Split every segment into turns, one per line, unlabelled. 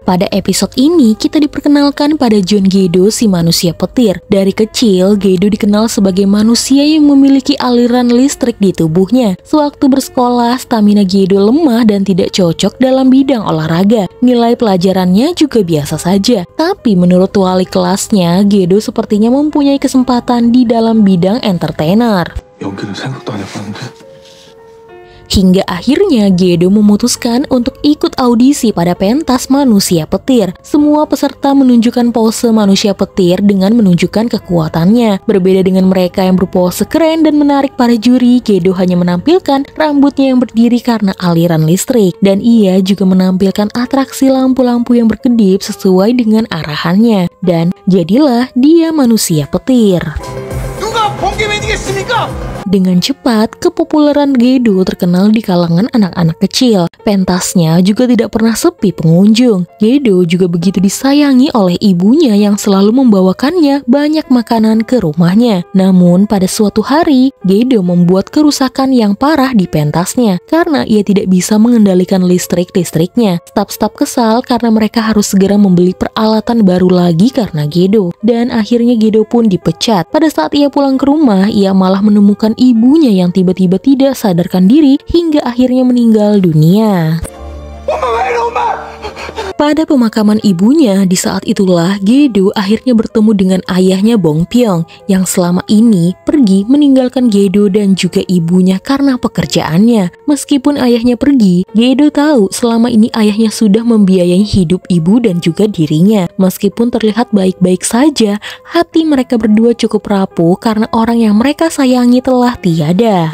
Pada episode ini, kita diperkenalkan pada John Gedo, si manusia petir. Dari kecil, Gedo dikenal sebagai manusia yang memiliki aliran listrik di tubuhnya. Sewaktu bersekolah, stamina Gedo lemah dan tidak cocok dalam bidang olahraga. Nilai pelajarannya juga biasa saja. Tapi menurut wali kelasnya, Gedo sepertinya mempunyai kesempatan di dalam bidang entertainer. Hingga akhirnya Gedo memutuskan untuk ikut audisi pada pentas manusia petir. Semua peserta menunjukkan pose manusia petir dengan menunjukkan kekuatannya. Berbeda dengan mereka yang berpose keren dan menarik para juri, Gedo hanya menampilkan rambutnya yang berdiri karena aliran listrik. Dan ia juga menampilkan atraksi lampu-lampu yang berkedip sesuai dengan arahannya. Dan jadilah dia manusia petir. Dengan cepat, kepopuleran Gedo terkenal di kalangan anak-anak kecil. Pentasnya juga tidak pernah sepi pengunjung. Gedo juga begitu disayangi oleh ibunya yang selalu membawakannya banyak makanan ke rumahnya. Namun pada suatu hari, Gedo membuat kerusakan yang parah di pentasnya karena ia tidak bisa mengendalikan listriknya. Staf-staf kesal karena mereka harus segera membeli peralatan baru lagi karena Gedo. Dan akhirnya Gedo pun dipecat. Pada saat ia pulang ke rumah, ia malah menemukan ibunya yang tiba-tiba tidak sadarkan diri hingga akhirnya meninggal dunia. Pada pemakaman ibunya, di saat itulah Gedo akhirnya bertemu dengan ayahnya Bongpyeong yang selama ini pergi meninggalkan Gedo dan juga ibunya karena pekerjaannya. Meskipun ayahnya pergi, Gedo tahu selama ini ayahnya sudah membiayai hidup ibu dan juga dirinya. Meskipun terlihat baik-baik saja, hati mereka berdua cukup rapuh karena orang yang mereka sayangi telah tiada.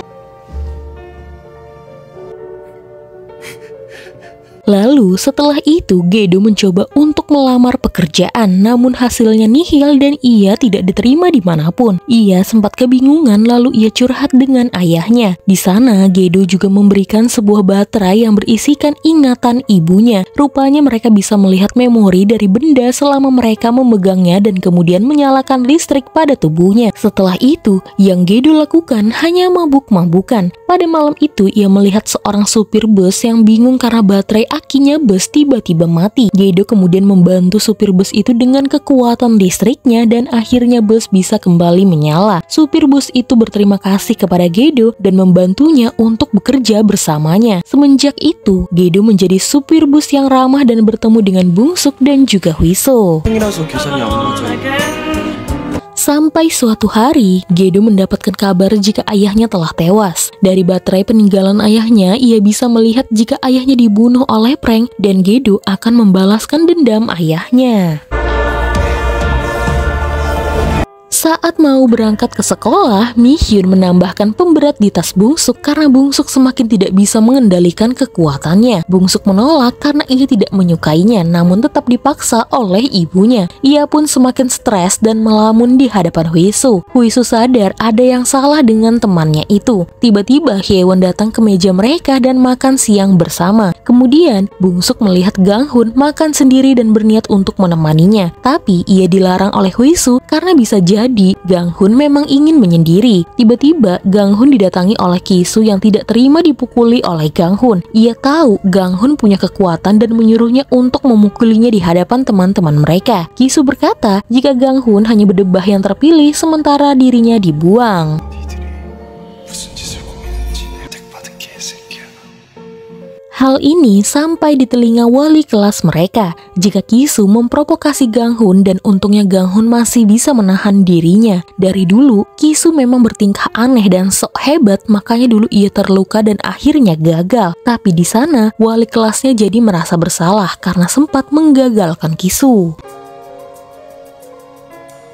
Lalu setelah itu Gedo mencoba untuk melamar pekerjaan, namun hasilnya nihil dan ia tidak diterima dimanapun. Ia sempat kebingungan lalu ia curhat dengan ayahnya. Di sana Gedo juga memberikan sebuah baterai yang berisikan ingatan ibunya. Rupanya mereka bisa melihat memori dari benda selama mereka memegangnya dan kemudian menyalakan listrik pada tubuhnya. Setelah itu yang Gedo lakukan hanya mabuk-mabukan. Pada malam itu ia melihat seorang supir bus yang bingung karena baterai akinya bus tiba-tiba mati. Gedo kemudian membantu supir bus itu dengan kekuatan listriknya dan akhirnya bus bisa kembali menyala. Supir bus itu berterima kasih kepada Gedo dan membantunya untuk bekerja bersamanya. Semenjak itu, Gedo menjadi supir bus yang ramah dan bertemu dengan Bungsuk dan juga Hwiso. Sampai suatu hari, Gedo mendapatkan kabar jika ayahnya telah tewas. Dari baterai peninggalan ayahnya, ia bisa melihat jika ayahnya dibunuh oleh Prank dan Gedo akan membalaskan dendam ayahnya. Saat mau berangkat ke sekolah, Mi-hyun menambahkan pemberat di tas Bungsuk karena Bungsuk semakin tidak bisa mengendalikan kekuatannya. Bungsuk menolak karena ia tidak menyukainya, namun tetap dipaksa oleh ibunya. Ia pun semakin stres dan melamun di hadapan Hwiso. Hwiso sadar ada yang salah dengan temannya itu. Tiba-tiba Hyewon datang ke meja mereka dan makan siang bersama. Kemudian Bungsuk melihat Gang-hun makan sendiri dan berniat untuk menemaninya. Tapi ia dilarang oleh Hwiso karena bisa jadi Gang-hun memang ingin menyendiri. Tiba-tiba Gang-hun didatangi oleh Kisu yang tidak terima dipukuli oleh Gang-hun. Ia tahu Gang-hun punya kekuatan dan menyuruhnya untuk memukulinya di hadapan teman-teman mereka. Kisu berkata jika Gang-hun hanya berdebah yang terpilih sementara dirinya dibuang. Hal ini sampai di telinga wali kelas mereka. Jika Kisu memprovokasi Gang-hun dan untungnya Gang-hun masih bisa menahan dirinya. Dari dulu, Kisu memang bertingkah aneh dan sok hebat, makanya dulu ia terluka dan akhirnya gagal. Tapi di sana, wali kelasnya jadi merasa bersalah karena sempat menggagalkan Kisu.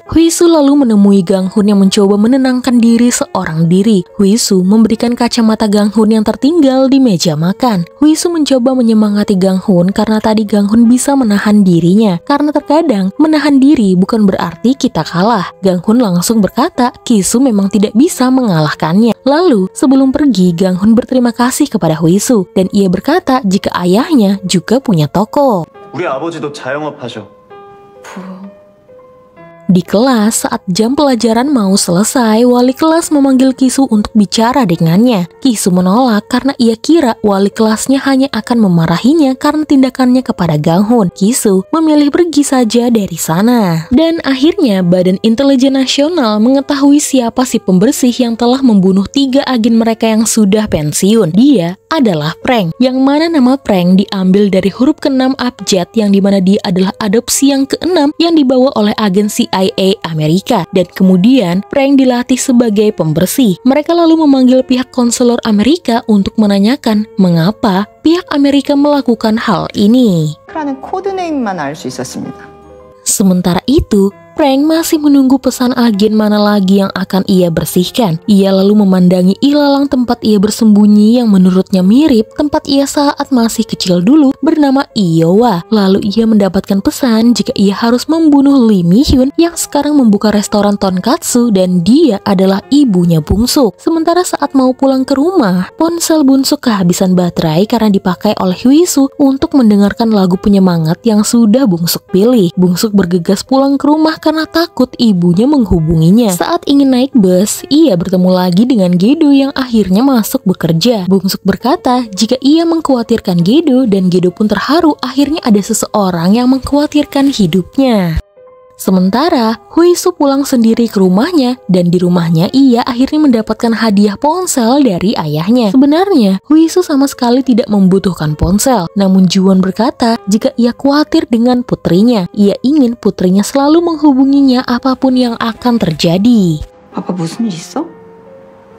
Hwiso lalu menemui Gang-hun yang mencoba menenangkan diri seorang diri. Hwiso memberikan kacamata Gang-hun yang tertinggal di meja makan. Hwiso mencoba menyemangati Gang-hun karena tadi Gang-hun bisa menahan dirinya. Karena terkadang menahan diri bukan berarti kita kalah. Gang-hun langsung berkata Kisu memang tidak bisa mengalahkannya. Lalu sebelum pergi Gang-hun berterima kasih kepada Hwiso dan ia berkata jika ayahnya juga punya toko.
우리 아버지도 자영업하셔.
Di kelas, saat jam pelajaran mau selesai, wali kelas memanggil Kisu untuk bicara dengannya. Kisu menolak karena ia kira wali kelasnya hanya akan memarahinya karena tindakannya kepada Gang-hun. Kisu memilih pergi saja dari sana. Dan akhirnya Badan Intelijen Nasional mengetahui siapa si pembersih yang telah membunuh 3 agen mereka yang sudah pensiun. Dia adalah Frank, yang mana nama Frank diambil dari huruf ke-6 abjad, yang dimana dia adalah adopsi yang ke-6 yang dibawa oleh agen CIA Amerika. Dan kemudian Frank dilatih sebagai pembersih. Mereka lalu memanggil pihak konselor Amerika untuk menanyakan mengapa pihak Amerika melakukan hal ini.
라는 코드네임만 알 수 있었습니다.
Sementara itu, Frank masih menunggu pesan agen mana lagi yang akan ia bersihkan. Ia lalu memandangi ilalang tempat ia bersembunyi yang menurutnya mirip tempat ia saat masih kecil dulu bernama Iowa. Lalu ia mendapatkan pesan jika ia harus membunuh Lee Mi-hyun yang sekarang membuka restoran tonkatsu dan dia adalah ibunya Bungsuk. Sementara saat mau pulang ke rumah, ponsel Bungsuk kehabisan baterai karena dipakai oleh Hwisu untuk mendengarkan lagu penyemangat yang sudah Bungsuk pilih. Bungsuk bergegas pulang ke rumah karena takut ibunya menghubunginya. Saat ingin naik bus, ia bertemu lagi dengan Gedo yang akhirnya masuk bekerja. Bungsuk berkata jika ia mengkhawatirkan Gedo dan Gedo pun terharu akhirnya ada seseorang yang mengkhawatirkan hidupnya. Sementara Hwisu pulang sendiri ke rumahnya dan di rumahnya ia akhirnya mendapatkan hadiah ponsel dari ayahnya. Sebenarnya Hwisu sama sekali tidak membutuhkan ponsel, namun Juwon berkata jika ia khawatir dengan putrinya. Ia ingin putrinya selalu menghubunginya apapun yang akan terjadi.
아빠 무슨 일 있어?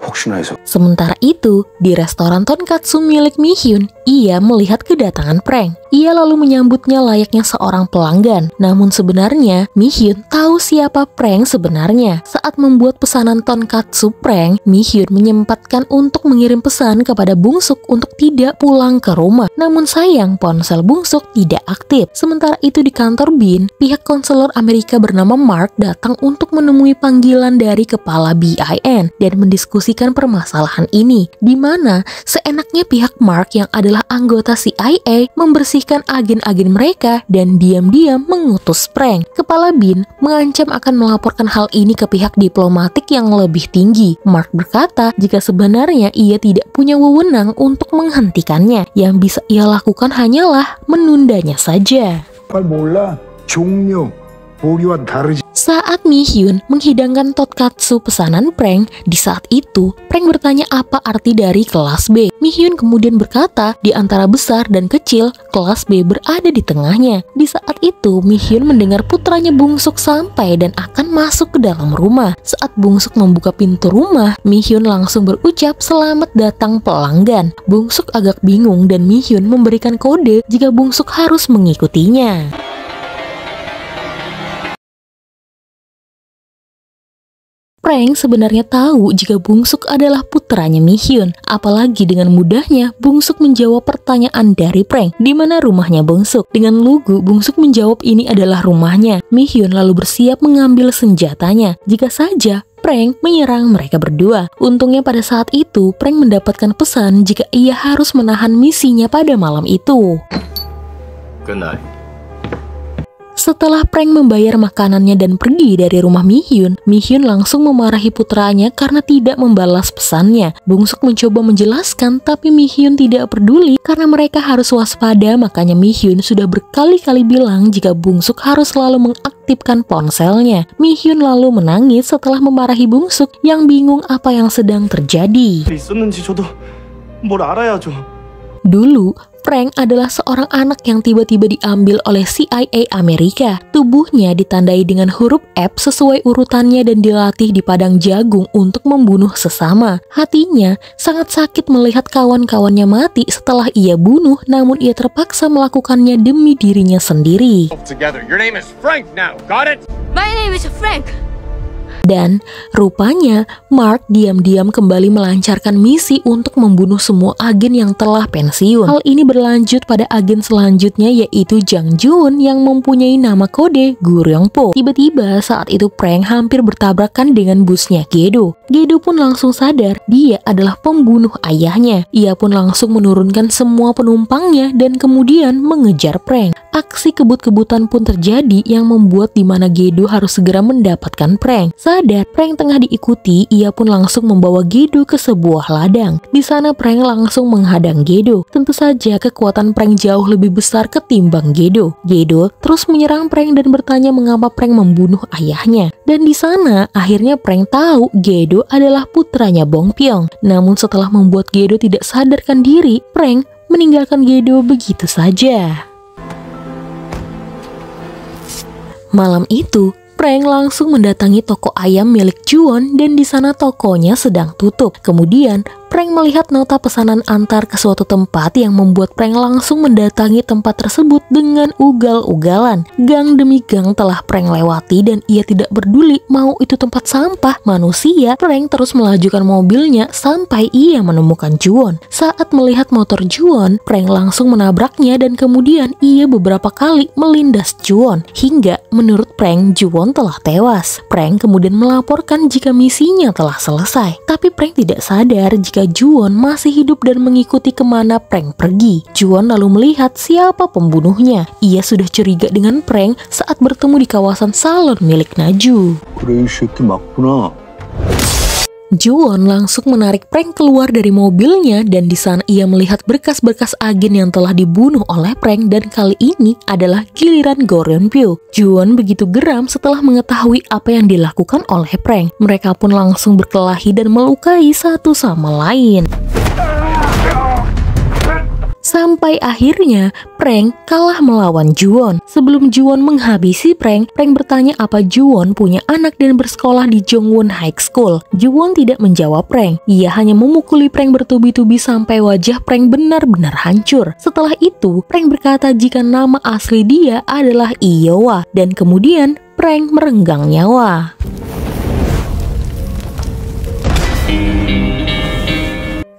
혹시나 해서.
Sementara itu, di restoran tonkatsu milik Mi-hyun, ia melihat kedatangan Frank. Ia lalu menyambutnya layaknya seorang pelanggan. Namun sebenarnya, Mi-hyun tahu siapa Frank sebenarnya. Saat membuat pesanan tonkatsu Frank, Mi-hyun menyempatkan untuk mengirim pesan kepada Bungsuk untuk tidak pulang ke rumah. Namun sayang, ponsel Bungsuk tidak aktif. Sementara itu di kantor BIN, pihak konselor Amerika bernama Mark datang untuk menemui panggilan dari kepala BIN dan mendiskusikan permasalahan ini, di mana seenaknya pihak Mark yang adalah anggota CIA membersihkan agen-agen mereka dan diam-diam mengutus Frank. Kepala BIN mengancam akan melaporkan hal ini ke pihak diplomatik yang lebih tinggi. Mark berkata jika sebenarnya ia tidak punya wewenang untuk menghentikannya. Yang bisa ia lakukan hanyalah menundanya saja.
몰라. 종료. 보기와 다르지.
Saat Mi-hyun menghidangkan tonkatsu pesanan Frank, di saat itu Frank bertanya apa arti dari kelas B. Mi-hyun kemudian berkata di antara besar dan kecil, kelas B berada di tengahnya. Di saat itu Mi-hyun mendengar putranya Bungsuk sampai dan akan masuk ke dalam rumah. Saat Bungsuk membuka pintu rumah, Mi-hyun langsung berucap selamat datang pelanggan. Bungsuk agak bingung dan Mi-hyun memberikan kode jika Bungsuk harus mengikutinya. Frank sebenarnya tahu jika Bungsuk adalah putranya Mi-hyun. Apalagi dengan mudahnya Bungsuk menjawab pertanyaan dari Frank, di mana rumahnya Bungsuk. Dengan lugu Bungsuk menjawab ini adalah rumahnya. Mi-hyun lalu bersiap mengambil senjatanya jika saja Frank menyerang mereka berdua. Untungnya pada saat itu Frank mendapatkan pesan jika ia harus menahan misinya pada malam itu.
Good night.
Setelah Frank membayar makanannya dan pergi dari rumah Mi-hyun, Mi-hyun langsung memarahi putranya karena tidak membalas pesannya. Bungsuk mencoba menjelaskan tapi Mi-hyun tidak peduli karena mereka harus waspada. Makanya Mi-hyun sudah berkali-kali bilang jika Bungsuk harus selalu mengaktifkan ponselnya. Mi-hyun lalu menangis setelah memarahi Bungsuk yang bingung apa yang sedang terjadi.
있었는지 저도 뭘 알아야죠.
Dulu, Frank adalah seorang anak yang tiba-tiba diambil oleh CIA Amerika. Tubuhnya ditandai dengan huruf F sesuai urutannya dan dilatih di padang jagung untuk membunuh sesama. Hatinya sangat sakit melihat kawan-kawannya mati setelah ia bunuh, namun ia terpaksa melakukannya demi dirinya sendiri.
Together. Your name is Frank now. Got it?
My name is Frank.
Dan rupanya Mark diam-diam kembali melancarkan misi untuk membunuh semua agen yang telah pensiun. Hal ini berlanjut pada agen selanjutnya, yaitu Jang Jun yang mempunyai nama kode Guryongpo. Tiba-tiba saat itu Prank hampir bertabrakan dengan busnya Gedo. Gedo pun langsung sadar dia adalah pembunuh ayahnya. Ia pun langsung menurunkan semua penumpangnya dan kemudian mengejar Prank. Aksi kebut-kebutan pun terjadi yang membuat dimana Gedo harus segera mendapatkan Prank. Sadar Prank tengah diikuti, ia pun langsung membawa Gedo ke sebuah ladang. Di sana Prank langsung menghadang Gedo. Tentu saja kekuatan Prank jauh lebih besar ketimbang Gedo. Gedo terus menyerang Prank dan bertanya mengapa Prank membunuh ayahnya. Dan di sana akhirnya Prank tahu Gedo adalah putranya Bong Pyong. Namun setelah membuat Gedo tidak sadarkan diri, Prank meninggalkan Gedo begitu saja. Malam itu, Prank langsung mendatangi toko ayam milik Juwon dan di sana tokonya sedang tutup. Kemudian, Prank melihat nota pesanan antar ke suatu tempat yang membuat Prank langsung mendatangi tempat tersebut dengan ugal-ugalan. Gang demi gang telah Prank lewati dan ia tidak peduli mau itu tempat sampah, manusia. Prank terus melajukan mobilnya sampai ia menemukan Juwon. Saat melihat motor Juwon, Prank langsung menabraknya dan kemudian ia beberapa kali melindas Juwon. Hingga menurut Prank, Juwon telah tewas. Prank kemudian melaporkan jika misinya telah selesai. Tapi Prank tidak sadar jika Juwon masih hidup dan mengikuti kemana Prank pergi. Juwon lalu melihat siapa pembunuhnya. Ia sudah curiga dengan Prank saat bertemu di kawasan salon milik Naju.
그래 이 새끼 맞구나.
Juwon langsung menarik Prank keluar dari mobilnya dan di sana ia melihat berkas-berkas agen yang telah dibunuh oleh Prank dan kali ini adalah giliran Goryonpyo. Juwon begitu geram setelah mengetahui apa yang dilakukan oleh Prank. Mereka pun langsung berkelahi dan melukai satu sama lain. Sampai akhirnya Prank kalah melawan Juwon. Sebelum Juwon menghabisi Prank, Prank bertanya apa Juwon punya anak dan bersekolah di Jongwon High School. Juwon tidak menjawab Prank. Ia hanya memukuli Prank bertubi-tubi sampai wajah Prank benar-benar hancur. Setelah itu, Prank berkata jika nama asli dia adalah Iowa dan kemudian Prank merenggang nyawa.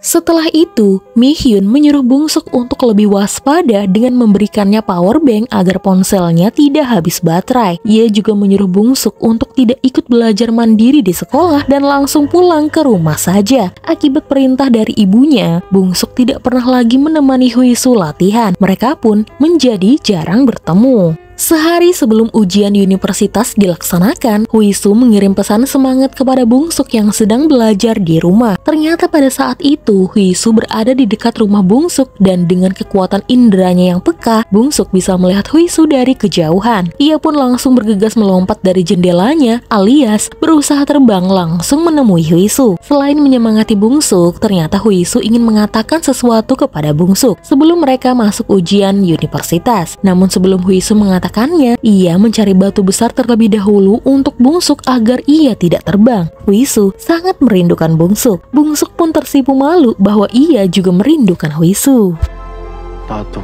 Setelah itu, Mi-hyun menyuruh Bungsuk untuk lebih waspada dengan memberikannya power bank agar ponselnya tidak habis baterai. Ia juga menyuruh Bungsuk untuk tidak ikut belajar mandiri di sekolah dan langsung pulang ke rumah saja. Akibat perintah dari ibunya, Bungsuk tidak pernah lagi menemani Huisu latihan. Mereka pun menjadi jarang bertemu. Sehari sebelum ujian universitas dilaksanakan, Huisu mengirim pesan semangat kepada Bungsuk yang sedang belajar di rumah. Ternyata pada saat itu, Huisu berada di dekat rumah Bungsuk dan dengan kekuatan inderanya yang peka, Bungsuk bisa melihat Huisu dari kejauhan. Ia pun langsung bergegas melompat dari jendelanya, alias berusaha terbang langsung menemui Huisu. Selain menyemangati Bungsuk, ternyata Huisu ingin mengatakan sesuatu kepada Bungsuk sebelum mereka masuk ujian universitas. Namun sebelum Huisu mengatakan ia mencari batu besar terlebih dahulu untuk Bungsuk agar ia tidak terbang. Huisu sangat merindukan Bungsuk. Bungsuk pun tersipu malu bahwa ia juga merindukan Huisu.
나도.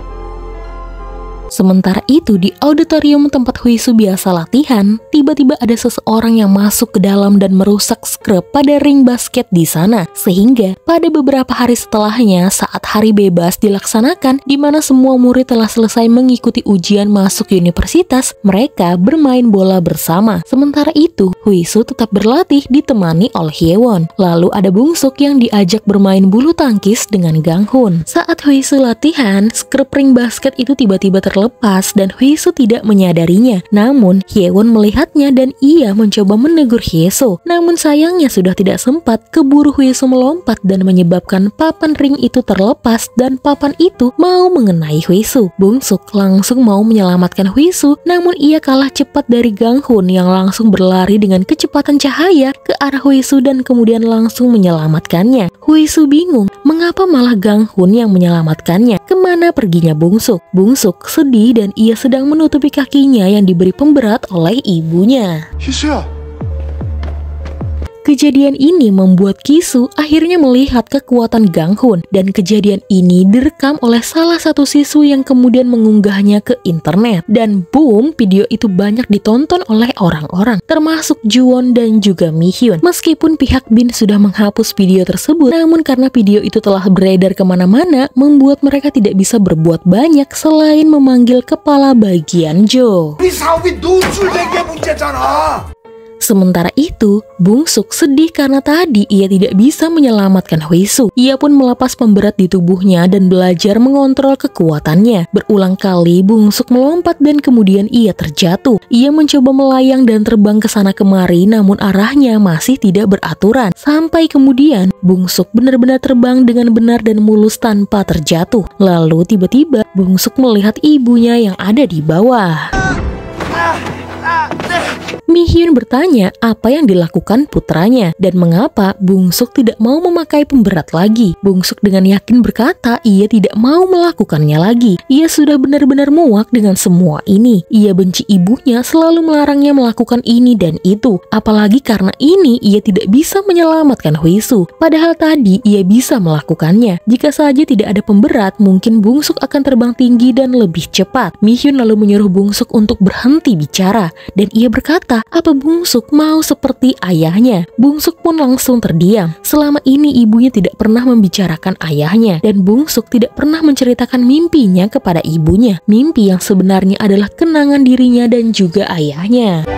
Sementara itu di auditorium tempat Huisu biasa latihan, tiba-tiba ada seseorang yang masuk ke dalam dan merusak scrub pada ring basket di sana. Sehingga pada beberapa hari setelahnya saat hari bebas dilaksanakan di mana semua murid telah selesai mengikuti ujian masuk universitas, mereka bermain bola bersama. Sementara itu, Huisu tetap berlatih ditemani oleh Hyewon. Lalu ada Bungsuk yang diajak bermain bulu tangkis dengan Ganghun. Saat Huisu latihan, scrub ring basket itu tiba-tiba terlepas dan Huisu tidak menyadarinya. Namun Hyewon melihatnya dan ia mencoba menegur Hyeso. Namun sayangnya sudah tidak sempat, keburu Huisu melompat dan menyebabkan papan ring itu terlepas dan papan itu mau mengenai Huisu. Bungsuk langsung mau menyelamatkan Huisu, namun ia kalah cepat dari Ganghun yang langsung berlari dengan kecepatan cahaya ke arah Huisu dan kemudian langsung menyelamatkannya. Huisu bingung mengapa malah Ganghun yang menyelamatkannya. Kemana perginya Bungsuk? Bungsuk sedih dan ia sedang menutupi kakinya yang diberi pemberat oleh ibunya.
희수야.
Kejadian ini membuat Kisu akhirnya melihat kekuatan Ganghun, dan kejadian ini direkam oleh salah satu siswi yang kemudian mengunggahnya ke internet. Dan boom, video itu banyak ditonton oleh orang-orang, termasuk Juwon dan juga Mihyun. Meskipun pihak Bin sudah menghapus video tersebut, namun karena video itu telah beredar kemana-mana, membuat mereka tidak bisa berbuat banyak selain memanggil kepala bagian Jo.
우리 사업이 노출된 게 문제잖아.
Sementara itu, Bungsuk sedih karena tadi ia tidak bisa menyelamatkan Hwisu. Ia pun melepas pemberat di tubuhnya dan belajar mengontrol kekuatannya. Berulang kali Bungsuk melompat dan kemudian ia terjatuh. Ia mencoba melayang dan terbang ke sana kemari, namun arahnya masih tidak beraturan. Sampai kemudian Bungsuk benar-benar terbang dengan benar dan mulus tanpa terjatuh. Lalu tiba-tiba Bungsuk melihat ibunya yang ada di bawah. Mihyun bertanya apa yang dilakukan putranya dan mengapa Bungsuk tidak mau memakai pemberat lagi. Bungsuk dengan yakin berkata ia tidak mau melakukannya lagi. Ia sudah benar-benar muak dengan semua ini. Ia benci ibunya selalu melarangnya melakukan ini dan itu. Apalagi karena ini ia tidak bisa menyelamatkan Hwisu. Padahal tadi ia bisa melakukannya. Jika saja tidak ada pemberat, mungkin Bungsuk akan terbang tinggi dan lebih cepat. Mihyun lalu menyuruh Bungsuk untuk berhenti bicara dan ia berkata, apa Bungsuk mau seperti ayahnya? Bungsuk pun langsung terdiam. Selama ini ibunya tidak pernah membicarakan ayahnya dan Bungsuk tidak pernah menceritakan mimpinya kepada ibunya. Mimpi yang sebenarnya adalah kenangan dirinya dan juga ayahnya.